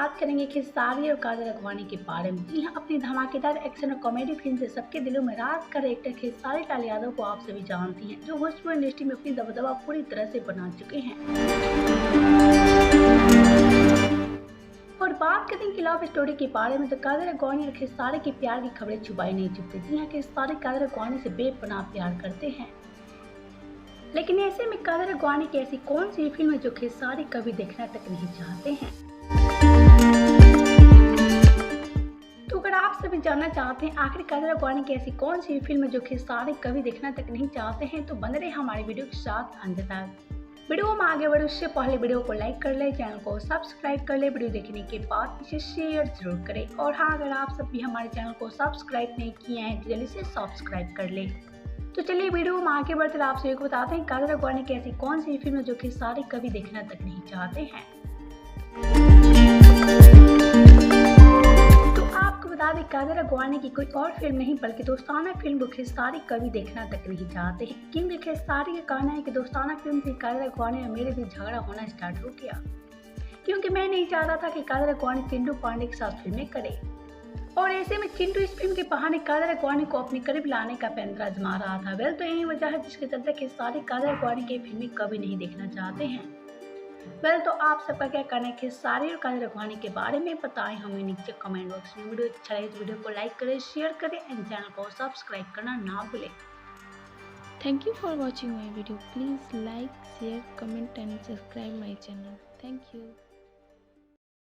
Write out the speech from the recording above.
बात करेंगे खेसारी और काजल अगवानी के बारे में। जी हाँ, अपनी धमाकेदार एक्शन और कॉमेडी फिल्म से सबके दिलों में राज कर एक्टर खेसारी लाल यादव को आप सभी जानती हैं, जो भोजपुरी इंडस्ट्री में अपनी दबदबा पूरी तरह से बना चुके हैं। और बात करें कि लव स्टोरी के बारे में, तो काजल अगवानी और खेसारी के प्यार की खबरें छुपाई नहीं छुपती। जी हाँ, खेसारी काजल अगवानी से बेपनाह प्यार करते हैं, लेकिन ऐसे में काजल अगवानी की ऐसी कौन सी फिल्म है जो खेसारी कभी देखना तक नहीं चाहते हैं। तो अगर आप सभी जानना चाहते हैं आखिर काजल अगवानी की ऐसी कौन सी फिल्म है जो खेसारी कभी देखना तक नहीं चाहते हैं, तो बने रहे हमारी वीडियो के साथ अंत तक। वीडियो में आगे बढ़े उससे पहले वीडियो को लाइक कर ले, चैनल को सब्सक्राइब कर ले, वीडियो देखने के बाद इसे शेयर जरूर करें। और हाँ, अगर आप सब भी हमारे चैनल को सब्सक्राइब नहीं किए हैं तो जल्दी से सब्सक्राइब कर ले। तो चलिए वीडियो में आगे बढ़ते आप सभी को बताते हैं काजल अगवानी की ऐसी कौन सी फिल्म है जो खेसारी कभी देखना तक नहीं चाहते हैं। तो आपको बता दें काजल अगवानी की कोई और फिल्म नहीं बल्कि दोस्ताना फिल्म को खेसारी कभी देखना तक नहीं चाहते हैं, क्योंकि खेसारी का कहना है कि दोस्ताना फिल्म से काजल अगवानी और मेरे बीच झगड़ा होना स्टार्ट हो गया, क्योंकि मैं नहीं चाहता था कि काजल अगवानी चिंटू पांडे के साथ फिल्में करे। और ऐसे में चिंटू इस फिल्म के बहाने काजल अगवानी को अपने करीब लाने का पैंतरा आजमा रहा था। वेल, तो यही वजह है जिसके चलते खेसारी काजल अगवानी की फिल्में कभी नहीं देखना चाहते हैं। वेल, तो आप सबका क्या कहना है खेसारी और काजल अगवानी के बारे में बताएं हमें नीचे कमेंट बॉक्स में। वीडियो अच्छा लगे तो वीडियो को लाइक करें, शेयर करें एंड चैनल को सब्सक्राइब करना ना भूलें। Thank you for watching my video. Please like, share, comment and subscribe my channel. Thank you.